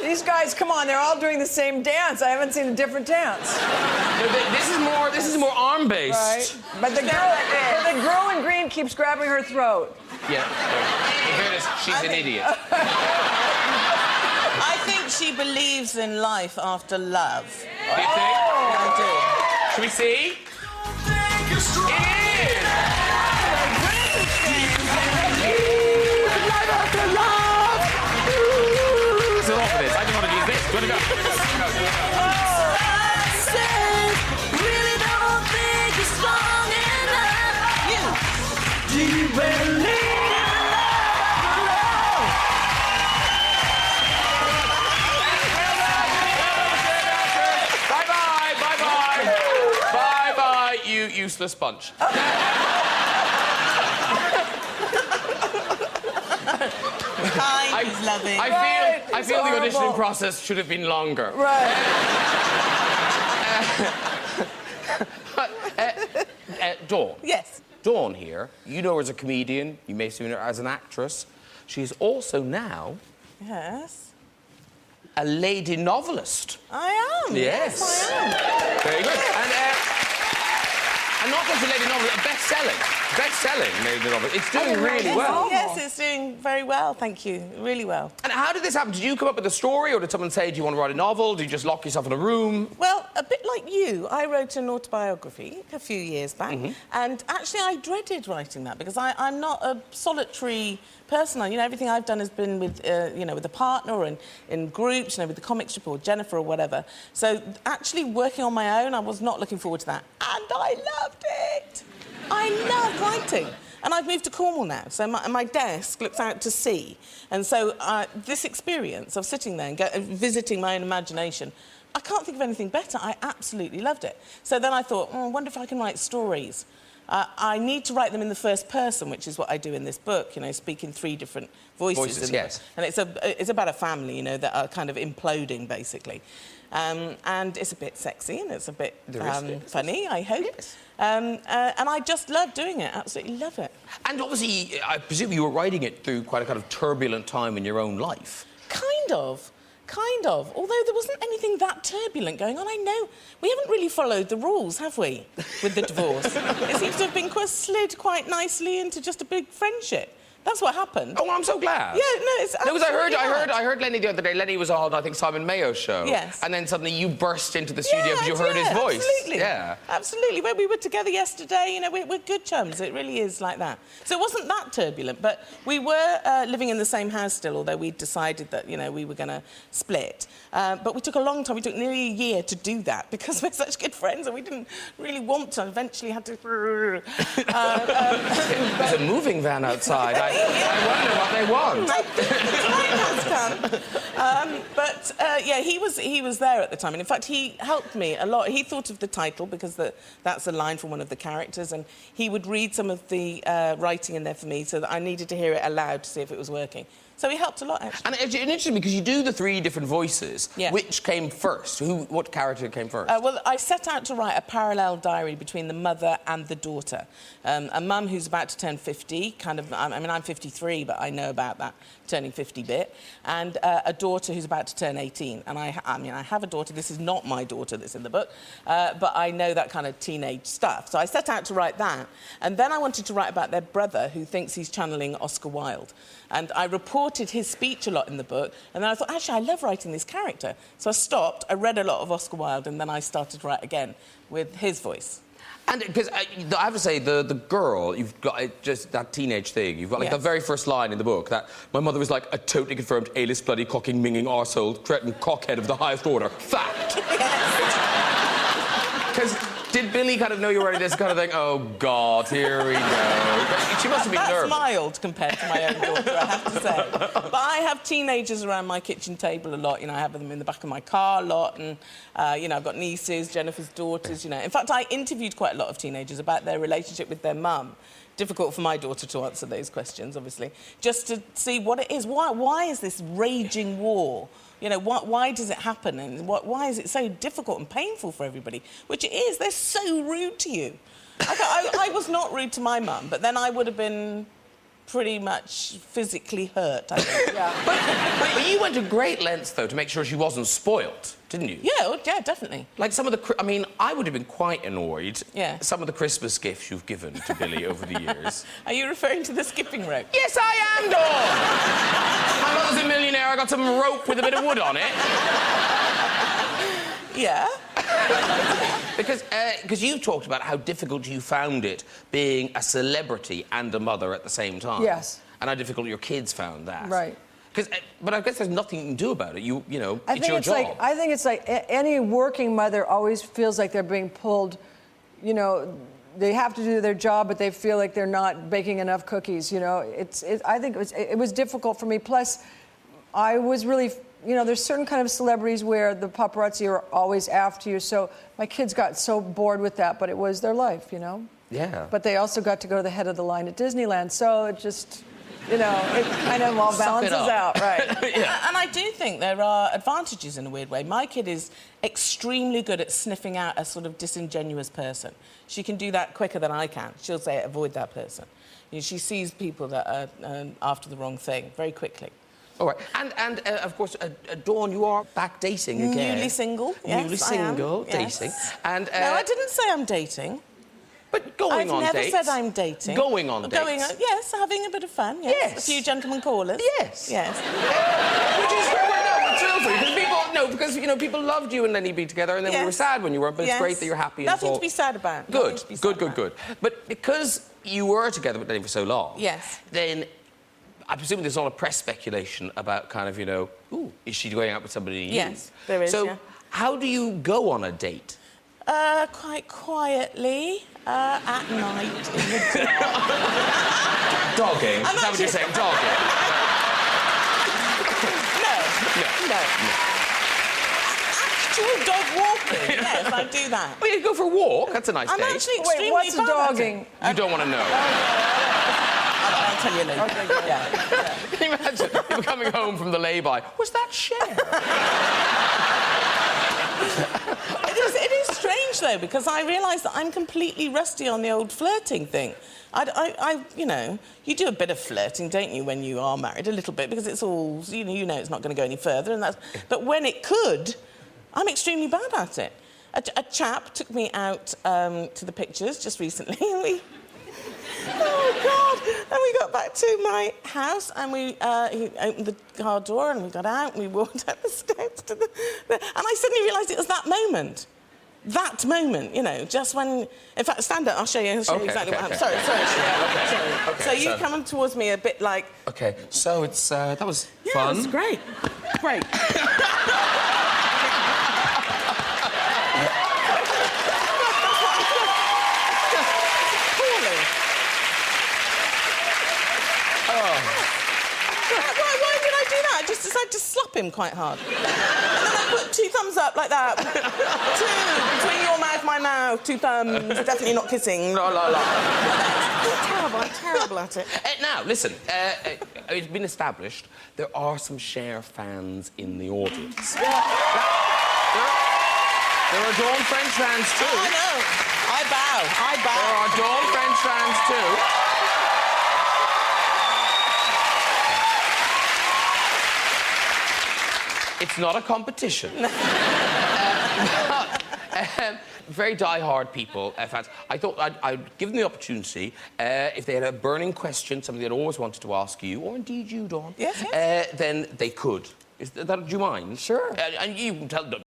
These guys, come on, they're all doing the same dance. I haven't seen a different dance. No, this is more arm-based. Right. But the girl in green keeps grabbing her throat. Yeah. In fairness, she's an idiot. I think she believes in life after love. Do you think? I do. Should we see? It is! This is off of this. I just want to use this. Do you want to go? Really don't think you're strong enough. You. Do you believe in love? Bye-bye, bye-bye. Bye-bye, you useless bunch. He's loving. I feel the auditioning process should have been longer. Right. Dawn. Yes. Dawn here, you know her as a comedian, you may see her as an actress. She's also now Yes. a lady novelist. I am. Yes. Yes, I am. Very good. And not just a lady novelist, a best-selling lady novelist. It's doing really well. Yes, it's doing very well, thank you. Really well. And how did this happen? Did you come up with a story, or did someone say, do you want to write a novel? Did you just lock yourself in a room? Well, a bit like you, I wrote an autobiography a few years back, and actually I dreaded writing that because I'm not a solitary person. You know, everything I've done has been with, you know, with a partner or in groups, you know, with the comic strip or Jennifer or whatever. So actually working on my own, I was not looking forward to that, and I loved it. I love writing. And I've moved to Cornwall now, so my desk looks out to sea. And so this experience of sitting there and visiting my own imagination, I can't think of anything better. I absolutely loved it. So then I thought, I wonder if I can write stories. I need to write them in the first person, which is what I do in this book, you know, speak in 3 different voices. Yes. And it's about a family, you know, that are kind of imploding, basically. And it's a bit sexy and it's a bit funny, I hope. Yes. And I just love doing it, absolutely love it. And obviously, I presume you were writing it through quite a kind of turbulent time in your own life. Kind of. Although there wasn't anything that turbulent going on. I know we haven't really followed the rules, have we, with the divorce? It seems to have been slid quite nicely into just a big friendship. That's what happened. Oh, I'm so glad. Yeah, no, it's No, absolutely I heard Lenny the other day. Lenny was on, I think, Simon Mayo's show. Yes. And then suddenly you burst into the studio because you heard his voice. Absolutely. Yeah. Absolutely. When we were together yesterday, you know, we're good chums. It really is like that. So it wasn't that turbulent, but we were living in the same house still, although we decided that, you know, we were going to split. But we took a long time. We took nearly a year to do that because we're such good friends and we didn't really want to. Eventually had to... There's a moving van outside. I wonder what they want. I think the time has come. Yeah, he was there at the time, and in fact, he helped me a lot. He thought of the title because that's a line from one of the characters, and he would read some of the writing in there for me, so that I needed to hear it aloud to see if it was working. So he helped a lot, actually. And it's interesting because you do the 3 different voices. Yeah. Which came first? What character came first? Well, I set out to write a parallel diary between the mother and the daughter. A mum who's about to turn 50, kind of... I mean, I'm 53, but I know about that turning 50 bit. And a daughter who's about to turn 18. And I have a daughter. This is not my daughter that's in the book. But I know that kind of teenage stuff. So I set out to write that. And then I wanted to write about their brother who thinks he's channeling Oscar Wilde. And I reported his speech a lot in the book, and then I thought, actually, I love writing this character. So I stopped, I read a lot of Oscar Wilde, and then I started to write again with his voice. And because I have to say, the girl, you've got just that teenage thing. You've got like the very first line in the book that my mother was like a totally confirmed A-list bloody cocking minging arsehole, threatened cockhead of the highest order. Fact. Because did Billy kind of know you were writing this kind of thing? Oh God, here we go. She must have been nervous. That's mild compared to my own daughter, I have to say. But I have teenagers around my kitchen table a lot. You know, I have them in the back of my car a lot, and you know, I've got nieces, Jennifer's daughters. You know, in fact, I interviewed quite a lot of teenagers about their relationship with their mum. Difficult for my daughter to answer those questions, obviously, just to see what it is. Why is this raging war? You know, why does it happen? And why is it so difficult and painful for everybody? Which it is. They're so rude to you. I was not rude to my mum, but then I would have been pretty much physically hurt, I think. Yeah. But you went to great lengths, though, to make sure she wasn't spoilt, didn't you? Yeah, definitely. Like some of the... I mean, I would have been quite annoyed. Yeah. Some of the Christmas gifts you've given to Billy over the years. Are you referring to the skipping rope? Yes, I am, Dawn! My mother's a millionaire. I got some rope with a bit of wood on it. Yeah. Because you talked about how difficult you found it being a celebrity and a mother at the same time. Yes. And how difficult your kids found that. Right. But I guess there's nothing you can do about it. You know, it's your job. I think it's like any working mother always feels like they're being pulled, you know, they have to do their job, but they feel like they're not baking enough cookies, you know. I think it was difficult for me. Plus, I was really... You know, there's certain kind of celebrities where the paparazzi are always after you, so my kids got so bored with that, but it was their life, you know? Yeah. But they also got to go to the head of the line at Disneyland, so it just, you know, it kind of all balances out, right? Yeah. And I do think there are advantages in a weird way. My kid is extremely good at sniffing out a sort of disingenuous person. She can do that quicker than I can. She'll say, avoid that person. You know, she sees people that are after the wrong thing very quickly. All right. And of course, Dawn, you are back dating again. Newly single, yes, Newly single, I am. dating. Yes. And, no, I didn't say I'm dating. But going on dates. I've never said I'm dating. Going on dates. Yes, having a bit of fun, yes. Yes. A few gentlemen callers. Yes. Yes. Which is we're thrilled for you. Because you know, people loved you and Lenny B together, and then we were sad when you weren't, but it's great that you're happy. Nothing to be sad about. Good. But because you were together with Lenny for so long... Yes. Then... I presume there's a lot of press speculation about kind of, you know, ooh, is she going out with somebody new? Yes, there is, So, yeah. how do you go on a date? Quite quietly, at night in the dark. Dogging? Is that what you're saying? Dogging? No. Actual dog walking, yes, I do that. Well, you go for a walk. That's a nice I'm date. actually extremely what's bad at dogging? it. You don't want to know. I'll tell you later. Okay, Yeah. Can you imagine you coming home from the lay-by? Was that Cher? It is strange, though, because I realise that I'm completely rusty on the old flirting thing. You know, you do a bit of flirting, don't you, when you are married? A little bit, because it's all... You know it's not going to go any further, and that's... But when it could, I'm extremely bad at it. A chap took me out to the pictures just recently, and we... Oh, God! And we got back to my house, and he opened the car door, and we got out, and we walked up the steps to the... And I suddenly realised it was that moment. That moment, you know, just when... In fact, stand up, I'll show you exactly what happened. Sorry. Okay, So you coming towards me a bit like... OK, so it's... that was fun. Yeah, it was great. Great. Why did I do that? I just decided to slap him quite hard. And then I put 2 thumbs up like that. 2 between your mouth, my mouth, 2 thumbs. Definitely not kissing. La la la. I'm terrible at it. Now, listen. It's been established there are some Cher fans in the audience. Yeah. There are Dawn French fans too. Oh, I know. I bow. There are Dawn French fans too. It's not a competition. Very die-hard people, fans. I thought I'd give them the opportunity, if they had a burning question, something they'd always wanted to ask you, or indeed you, Dawn, yes. then they could. Do you mind? Sure. And you can tell them.